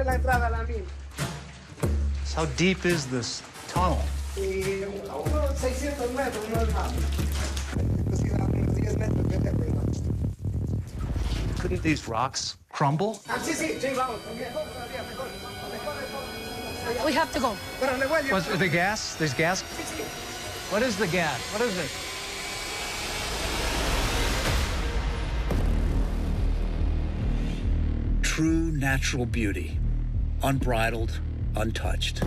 es la entrada a la mina. How deep is this tunnel? Y unos 600 metros, no es más. Entonces, unos 10 metros de arriba. Couldn't these rocks crumble? Ah, sí, sí, sí, vamos. Mejor. We have to go. Pero le voy a What's the gas? There's gas? Sí, sí. What is the gas? What is it? True natural beauty, unbridled, untouched.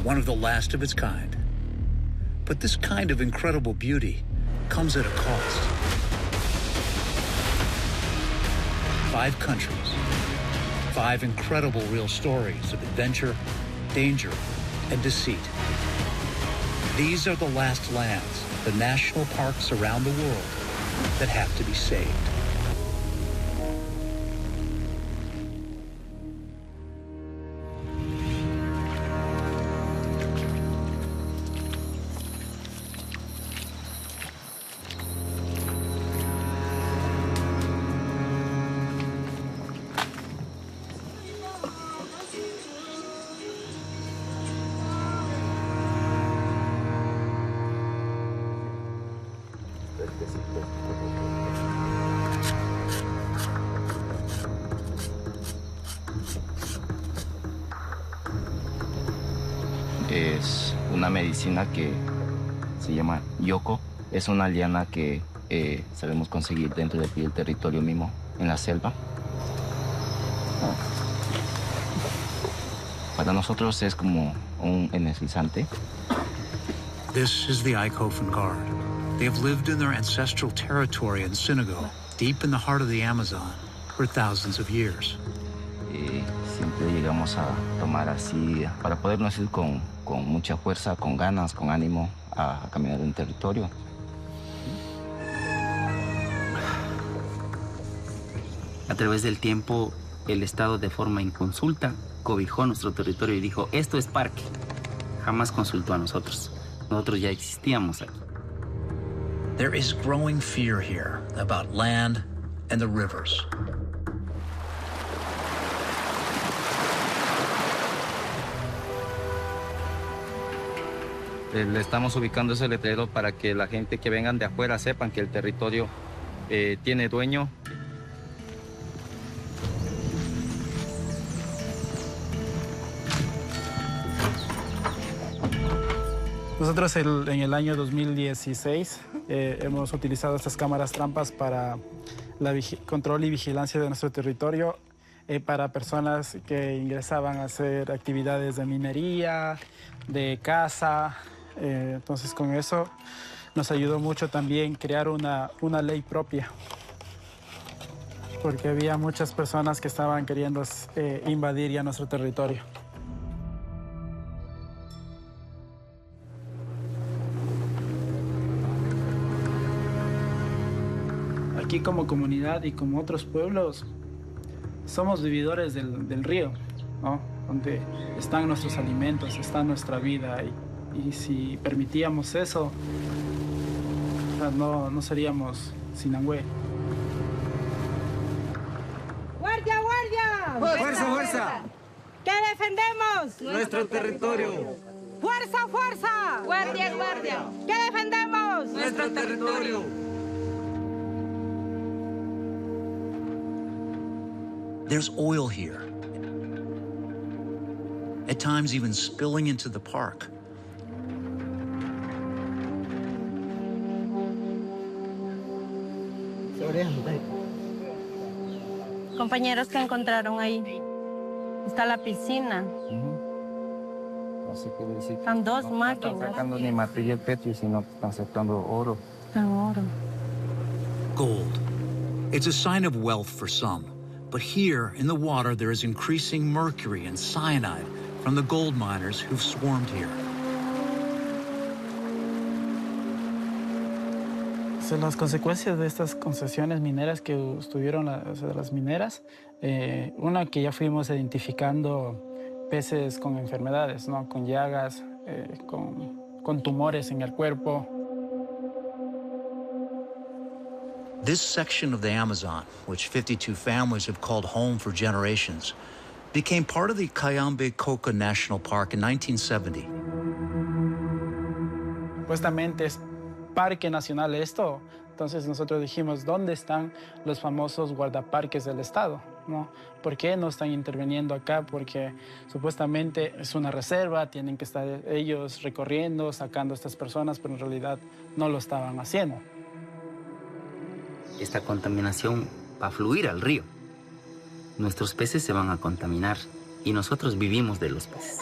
One of the last of its kind. But this kind of incredible beauty comes at a cost. 5 countries, 5 incredible real stories of adventure, danger, and deceit. These are the last lands, the national parks around the world that have to be saved. Es una medicina que se llama Yoko. Es una liana que sabemos conseguir dentro del territorio mismo, en la selva. Para nosotros es como un energizante. This is the Eikhofen Guard. They have lived in their ancestral territory in Senegal, deep in the heart of the Amazon, for thousands of years. Siempre llegamos a tomar así para podernos ir con mucha fuerza, con ganas, con ánimo a caminar en territorio. A través del tiempo, el Estado de forma inconsulta cobijó nuestro territorio y dijo, esto es parque. Jamás consultó a nosotros. Nosotros ya existíamos aquí. There is growing fear here about land and the rivers. Le estamos ubicando ese letrero para que la gente que vengan de afuera sepan que el territorio tiene dueño. Nosotros en el año 2016 hemos utilizado estas cámaras trampas para control y vigilancia de nuestro territorio para personas que ingresaban a hacer actividades de minería, de caza. Entonces con eso nos ayudó mucho también crear una ley propia, porque había muchas personas que estaban queriendo invadir ya nuestro territorio. Aquí como comunidad y como otros pueblos somos vividores del río, ¿no? Donde están nuestros alimentos, está nuestra vida y si permitíamos eso, no seríamos Sinangue. ¡Guardia, guardia! ¡Fuerza, fuerza! ¿Qué defendemos? Nuestro territorio. ¡Fuerza, fuerza! Guardia, guardia. ¿Qué defendemos? Nuestro territorio. There's oil here, at times even spilling into the park. Compañeros que encontraron ahí. Está la piscina. Así que decir, Están dos no máquinas. están sacando ni material petrio, sino que están sacando oro. Están oro. Gold. It's a sign of wealth for some. But here in the water, there is increasing mercury and cyanide from the gold miners who've swarmed here. Las consecuencias de estas concesiones mineras que estuvieron, de las mineras, una que ya fuimos identificando peces con enfermedades, ¿no? Con llagas, con tumores en el cuerpo. This section of the Amazon, which 52 families have called home for generations, became part of the Cayambe Coca National Park in 1970. Supuestamente es parque nacional esto. Entonces nosotros dijimos, ¿dónde están los famosos guardaparques del Estado? ¿No? ¿Por qué no están interviniendo acá? Porque supuestamente es una reserva, tienen que estar ellos recorriendo, sacando a estas personas, pero en realidad no lo estaban haciendo. Esta contaminación va a fluir al río. Nuestros peces se van a contaminar y nosotros vivimos de los peces.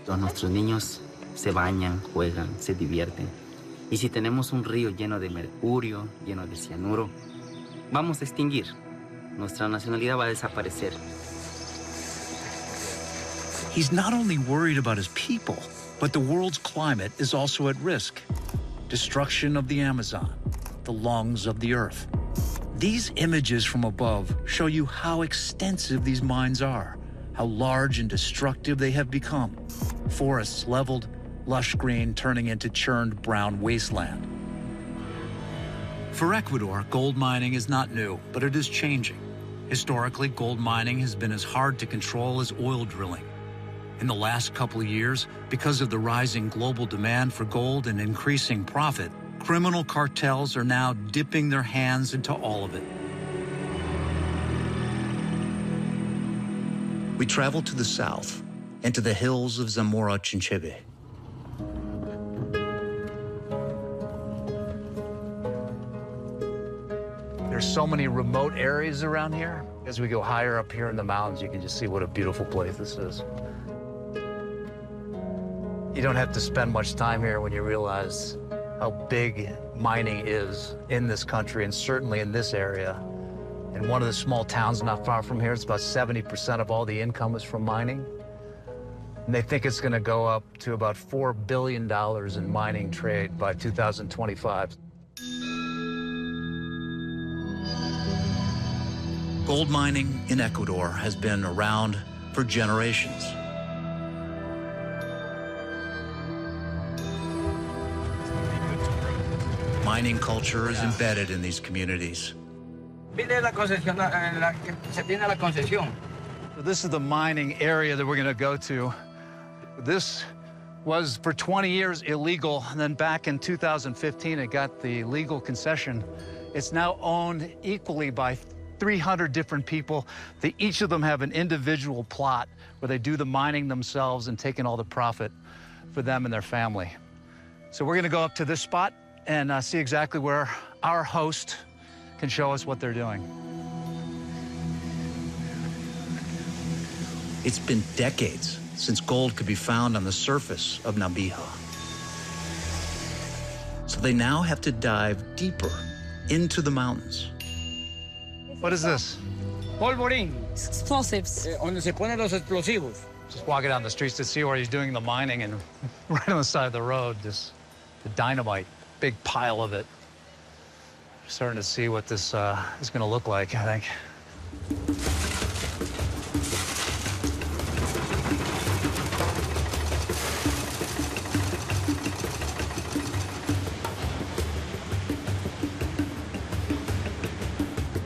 Todos nuestros niños se bañan, juegan, se divierten. Y si tenemos un río lleno de mercurio, lleno de cianuro, vamos a extinguir. Nuestra nacionalidad va a desaparecer. He's not only worried about his people, but the world's climate is also at risk. Destruction of the Amazon, the lungs of the earth. These images from above show you how extensive these mines are, how large and destructive they have become. Forests leveled, lush green turning into churned brown wasteland. For Ecuador, gold mining is not new, but it is changing. Historically, gold mining has been as hard to control as oil drilling. In the last couple of years, because of the rising global demand for gold and increasing profit, criminal cartels are now dipping their hands into all of it. We travel to the south and to the hills of Zamora Chinchipe. There's so many remote areas around here. As we go higher up here in the mountains, you can just see what a beautiful place this is. You don't have to spend much time here when you realize how big mining is in this country and certainly in this area. In one of the small towns not far from here, it's about 70% of all the income is from mining. And they think it's going to go up to about $4 billion in mining trade by 2025. Gold mining in Ecuador has been around for generations. Mining culture is embedded in these communities. This is the mining area that we're going to go to. This was for 20 years illegal, and then back in 2015 it got the legal concession. It's now owned equally by 300 different people. Each of them have an individual plot where they do the mining themselves and taking all the profit for them and their family. So we're going to go up to this spot and see exactly where our host can show us what they're doing. It's been decades since gold could be found on the surface of Nabija. So they now have to dive deeper into the mountains. What is this? Polvorín. Explosives. Donde se ponen los explosivos. Just walking down the streets to see where he's doing the mining, and right on the side of the road, just the dynamite, big pile of it. Starting to see what this is going to look like, I think.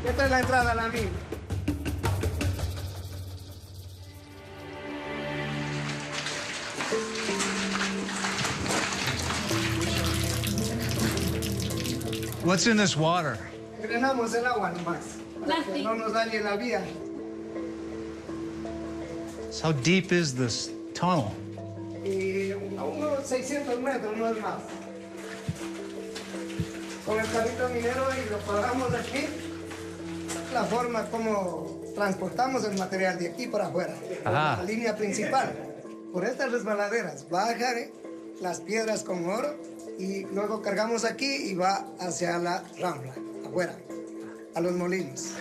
Esta es la entrada a la mina. What's in this water? Drenamos el agua nomás, para que no nos dañe la vía. So how deep is this tunnel? Y a unos 600 metros, no es más. Con el carrito minero y lo paramos aquí, la forma como transportamos el material de aquí para afuera, por la línea principal. Por estas resbaladeras, bajan las piedras con oro y luego cargamos aquí y va hacia la rambla, afuera, a los molinos.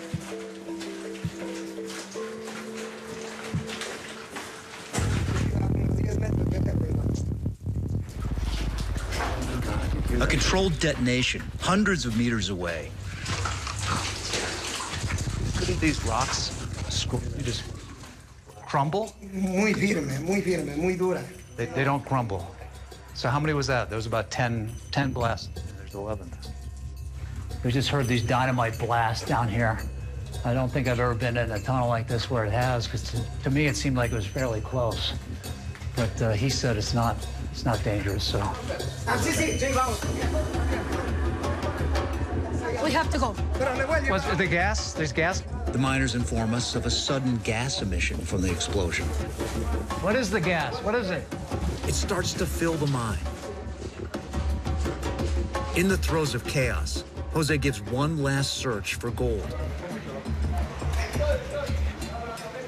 A controlled detonation hundreds of meters away. Couldn't these rocks just crumble? Muy firme, muy dura. They don't crumble. So how many was that? There was about 10 blasts. There's 11. We just heard these dynamite blasts down here. I don't think I've ever been in a tunnel like this where it has, because to me it seemed like it was fairly close. But he said it's not dangerous, so. We have to go. What's the gas? There's gas? The miners inform us of a sudden gas emission from the explosion. What is the gas? What is it? It starts to fill the mine. In the throes of chaos, Jose gives one last search for gold.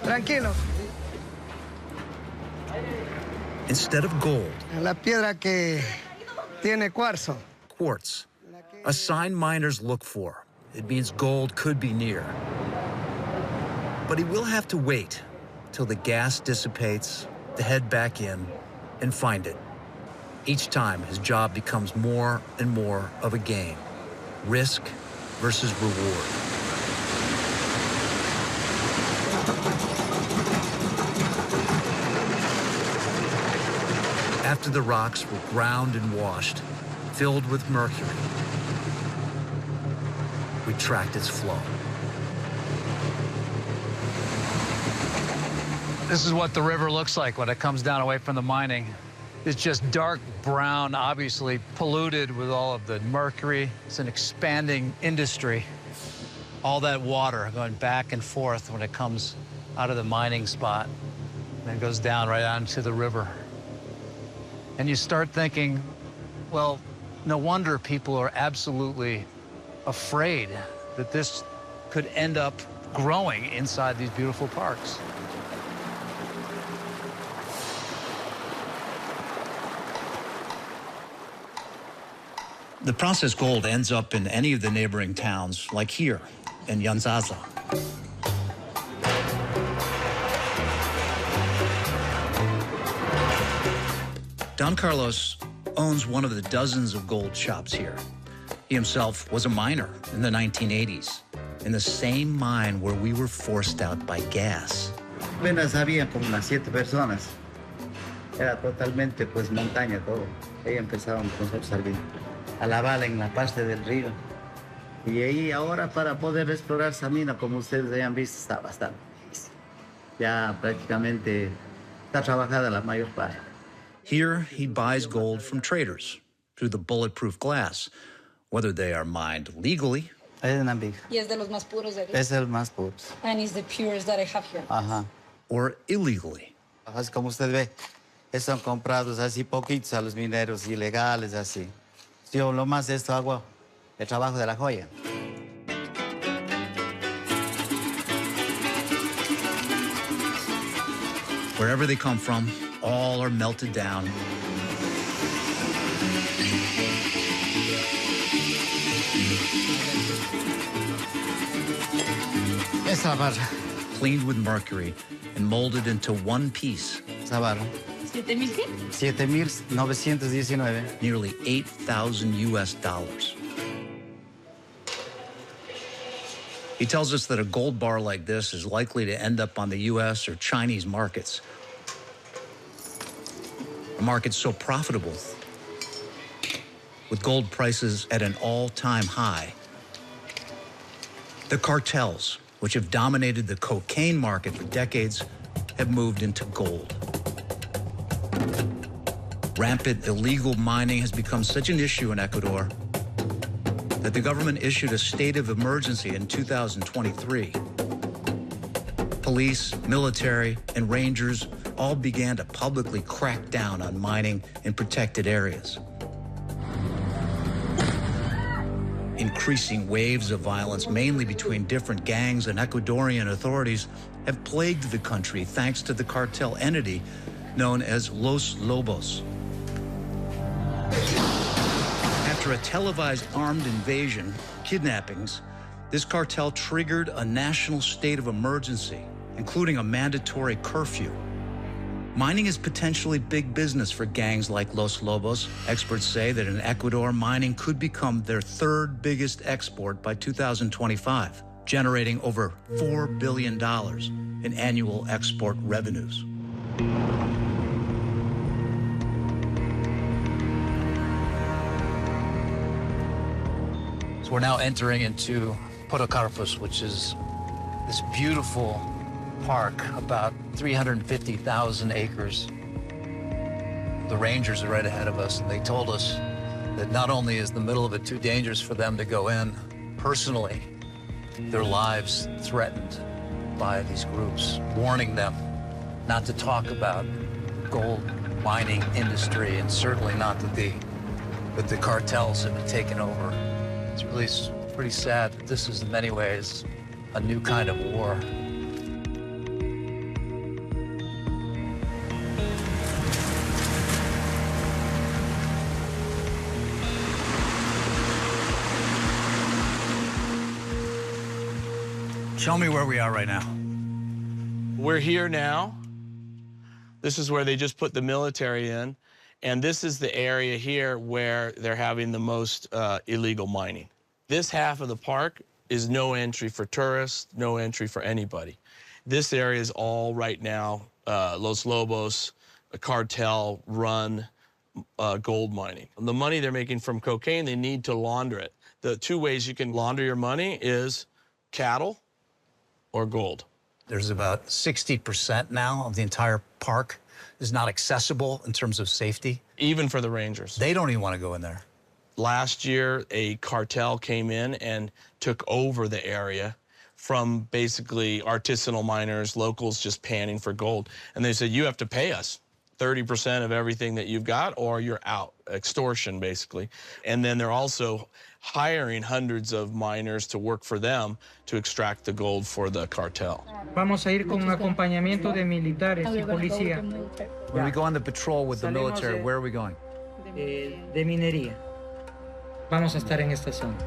Tranquilo. Instead of gold, La piedra que tiene cuarzo. quartz, a sign miners look for. It means gold could be near. But he will have to wait till the gas dissipates, to head back in and find it. Each time, his job becomes more and more of a game. Risk versus reward. After the rocks were ground and washed, filled with mercury, we tracked its flow. This is what the river looks like when it comes down away from the mining. It's just dark brown, obviously polluted with all of the mercury. It's an expanding industry. All that water going back and forth when it comes out of the mining spot and then goes down right onto the river. And you start thinking, well, no wonder people are absolutely afraid that this could end up growing inside these beautiful parks. The processed gold ends up in any of the neighboring towns, like here in Yanzaza. Don Carlos owns one of the dozens of gold shops here. He himself was a miner in the 1980s, in the same mine where we were forced out by gas. Apenas había como unas 7 personas. Era totalmente pues montaña todo. Ahí empezábamos nosotros a lavar en la parte del río. Y ahí ahora para poder explorar esa mina, como ustedes hayan visto, está bastante difícil. Ya prácticamente está trabajada la mayor parte. Here, he buys gold from traders through the bulletproof glass, whether they are mined legally. Es una big. Y es de los más puros de aquí. Es el más puro. And it's the purest that I have here. Ajá. Or illegally. Así como usted ve, son comprados así poquitos a los mineros ilegales, así. Yo lo más de esto hago el trabajo de la joya. Wherever they come from, all are melted down. Esa barra. Cleaned with mercury and molded into one piece. Esa barra. 7,919. Nearly $8,000 US. He tells us that a gold bar like this is likely to end up on the US or Chinese markets. A market so profitable, with gold prices at an all-time high. The cartels, which have dominated the cocaine market for decades, have moved into gold. Rampant illegal mining has become such an issue in Ecuador that the government issued a state of emergency in 2023. Police, military, and rangers all began to publicly crack down on mining in protected areas. Increasing waves of violence, mainly between different gangs and Ecuadorian authorities, have plagued the country thanks to the cartel entity known as Los Lobos. After a televised armed invasion, kidnappings, this cartel triggered a national state of emergency, including a mandatory curfew. Mining is potentially big business for gangs like Los Lobos. Experts say that in Ecuador, mining could become their third biggest export by 2025, generating over $4 billion in annual export revenues. So we're now entering into Podocarpus, which is this beautiful park, about 350,000 acres. The rangers are right ahead of us, and they told us that not only is the middle of it too dangerous for them to go in, personally, their lives threatened by these groups, warning them not to talk about gold mining industry, and certainly not that the cartels have been taken over. It's really pretty sad that this is in many ways a new kind of war. Show me where we are right now. We're here now. This is where they just put the military in. And this is the area here where they're having the most illegal mining. This half of the park is no entry for tourists, no entry for anybody. This area is all right now Los Lobos, a cartel-run gold mining. The money they're making from cocaine, they need to launder it. The two ways you can launder your money is cattle or gold. There's about 60% now of the entire park is not accessible in terms of safety. Even for the rangers. They don't even want to go in there. Last year, a cartel came in and took over the area from basically artisanal miners, locals just panning for gold. And they said, you have to pay us 30% of everything that you've got or you're out. Extortion, basically. And then they're also hiring hundreds of miners to work for them to extract the gold for the cartel. Vamos a ir con un acompañamiento de militares y policía. When we go on the patrol with the military, where are we going? De minería. Vamos a estar en esta zona.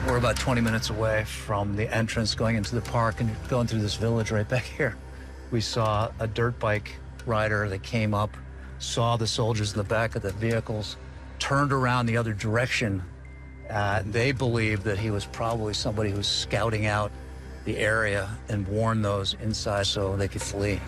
We're about 20 minutes away from the entrance going into the park and going through this village right back here. We saw a dirt bike rider that came up, saw the soldiers in the back of the vehicles, turned around the other direction. They believed that he was probably somebody who was scouting out the area and warned those inside so they could flee.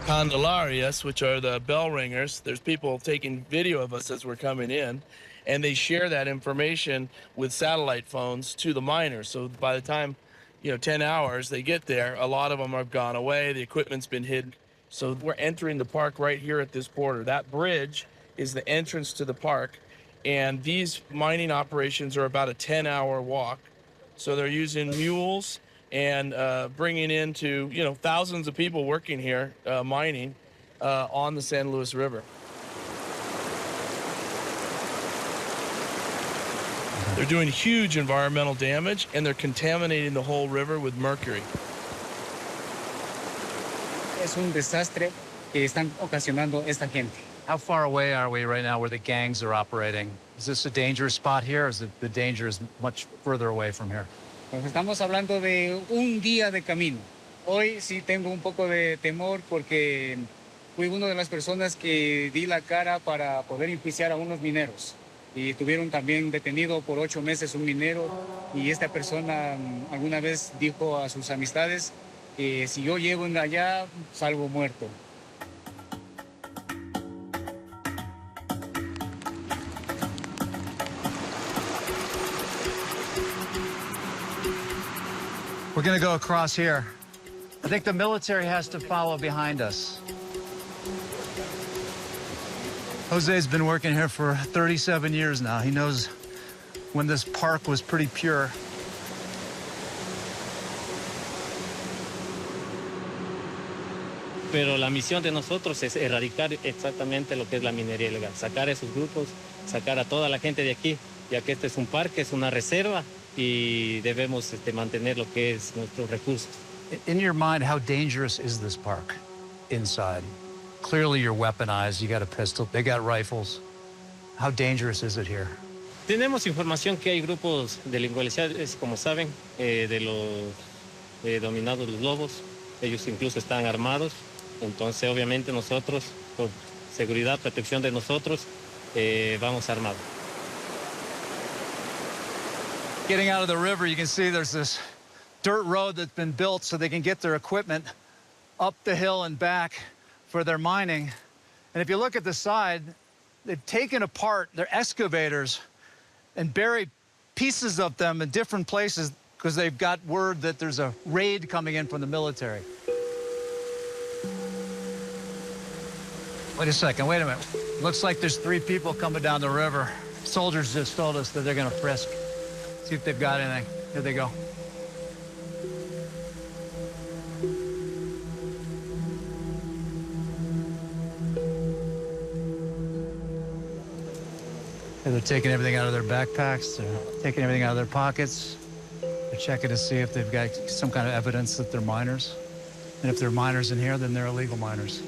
Candelarias, which are the bell ringers, there's people taking video of us as we're coming in, and they share that information with satellite phones to the miners. So by the time, 10 hours, they get there, a lot of them have gone away, the equipment's been hidden. So we're entering the park right here at this border. That bridge is the entrance to the park, and these mining operations are about a 10-hour walk. So they're using mules and bringing into, thousands of people working here, mining on the San Luis River. They're doing huge environmental damage, and they're contaminating the whole river with mercury. Es un desastre que están ocasionando esta gente. How far away are we right now where the gangs are operating? Is this a dangerous spot here, or is the danger is much further away from here? Pues estamos hablando de un día de camino. Hoy sí tengo un poco de temor porque fui una de las personas que di la cara para poder enjuiciar a unos mineros. Y tuvieron también detenido por 8 meses un minero. Y esta persona alguna vez dijo a sus amistades que si yo llego allá, salgo muerto. We're gonna go across here. I think the military has to follow behind us. Jose's been working here for 37 years now. He knows when this park was pretty pure. Pero la misión de nosotros es erradicar exactamente lo que es la minería ilegal, sacar a esos grupos, sacar a toda la gente de aquí, ya que este es un parque, es una reserva, y debemos mantener lo que es nuestros recursos. In your mind, how dangerous is this park inside? Clearly you're weaponized, you got a pistol, they got rifles. How dangerous is it here? Tenemos información que hay grupos delincuenciales, como saben, de los dominados los lobos. Ellos incluso están armados. Entonces, obviamente, nosotros, por seguridad, protección de nosotros, vamos armados. Getting out of the river, you can see there's this dirt road that's been built so they can get their equipment up the hill and back for their mining. And if you look at the side, they've taken apart their excavators and buried pieces of them in different places because they've got word that there's a raid coming in from the military. Wait a second, wait a minute. Looks like there's 3 people coming down the river. Soldiers just told us that they're gonna frisk. See if they've got anything. Here they go. They're taking everything out of their backpacks, they're taking everything out of their pockets. They're checking to see if they've got some kind of evidence that they're miners. And if they're miners in here, then they're illegal miners.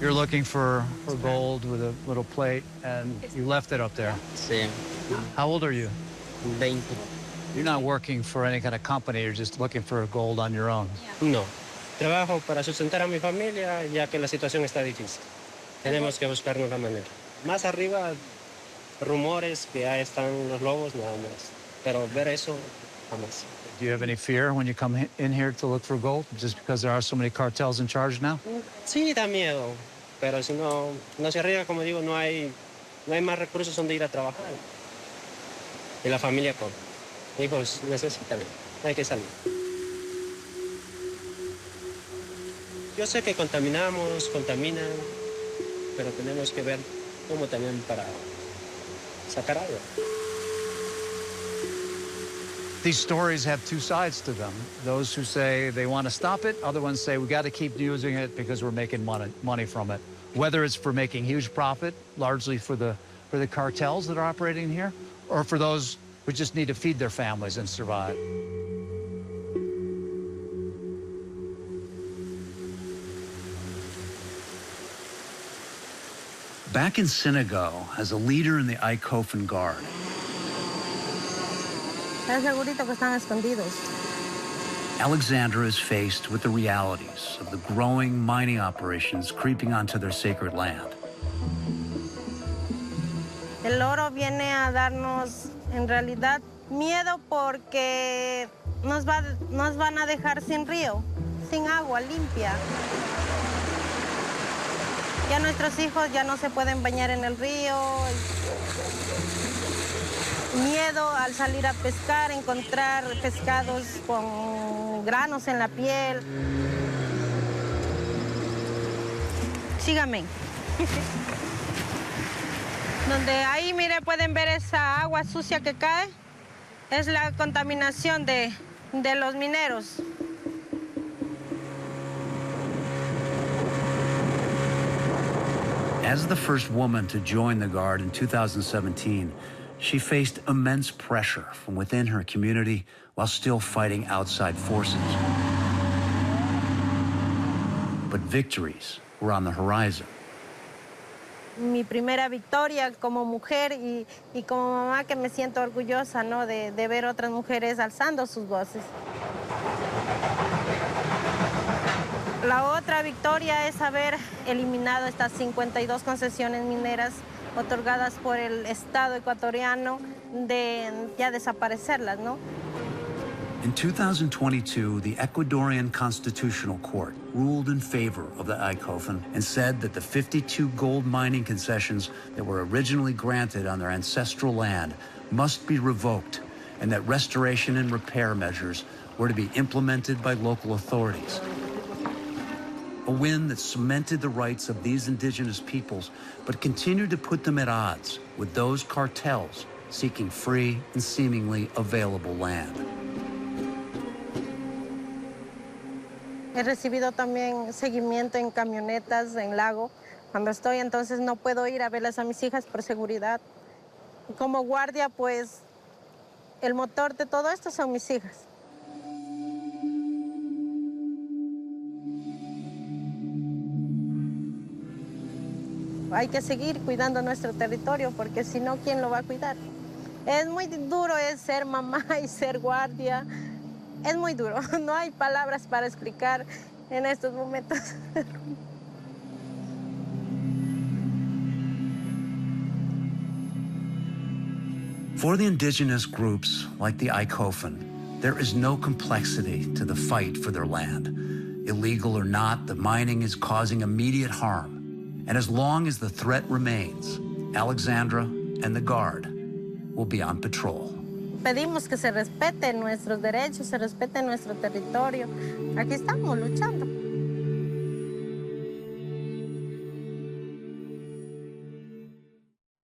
You're looking for gold with a little plate, and you left it up there. Sí. How old are you? 20. You're not working for any kind of company, you're just looking for gold on your own. No. Trabajo para sustentar a mi familia, ya que la situación está difícil. Tenemos que buscarnos la manera. Más arriba, rumores que ya están los lobos, nada más. Pero ver eso, jamás. Do you have any fear when you come in here to look for gold, just because there are so many cartels in charge now? Sí, da miedo. Pero si no se arriesga, como digo, no hay más recursos donde ir a trabajar. Y la familia con hijos necesitan, hay que salir. Yo sé que contaminan, pero tenemos que ver cómo también para sacar algo. These stories have 2 sides to them. Those who say they want to stop it, other ones say we got to keep using it because we're making money from it. Whether it's for making huge profit, largely for the cartels that are operating here, or for those who just need to feed their families and survive. Back in Senegal, as a leader in the Eikhofen Guard, Es segurito que están escondidos. Alexandra is faced with the realities of the growing mining operations creeping onto their sacred land. El oro viene a darnos, en realidad, miedo porque nos van a dejar sin río, sin agua limpia. Ya nuestros hijos ya no se pueden bañar en el río. Miedo al salir a pescar, encontrar pescados con granos en la piel. Síganme. Donde ahí, mire, pueden ver esa agua sucia que cae. Es la contaminación de los mineros. As the first woman to join the Guard in 2017, she faced immense pressure from within her community while still fighting outside forces. But victories were on the horizon. Mi primera victoria como mujer y como mamá, que me siento orgullosa, ¿no? de ver otras mujeres alzando sus voces. La otra victoria es haber eliminado estas 52 concesiones mineras otorgadas por el Estado ecuatoriano, de ya desaparecerlas, ¿no? In 2022, the Ecuadorian Constitutional Court ruled in favor of the Eikhofen and said that the 52 gold mining concessions that were originally granted on their ancestral land must be revoked, and that restoration and repair measures were to be implemented by local authorities. A win that cemented the rights of these indigenous peoples, but continued to put them at odds with those cartels seeking free and seemingly available land. He recibido también seguimiento en camionetas, en Lago. Cuando estoy, entonces no puedo ir a verlas a mis hijas por seguridad. Como guardia, pues, el motor de todo esto son mis hijas. hay que seguir cuidando nuestro territorio porque si no, ¿quién lo va a cuidar? Es muy duro ser mamá y ser guardia. Es muy duro. No hay palabras para explicar en estos momentos. For the indigenous groups like the Aikofan, there is no complexity to the fight for their land. Illegal or not, the mining is causing immediate harm. And as long as the threat remains, Alexandra and the Guard will be on patrol. Pedimos que se respeten nuestros derechos, se respete nuestro territorio. Aquí estamos luchando.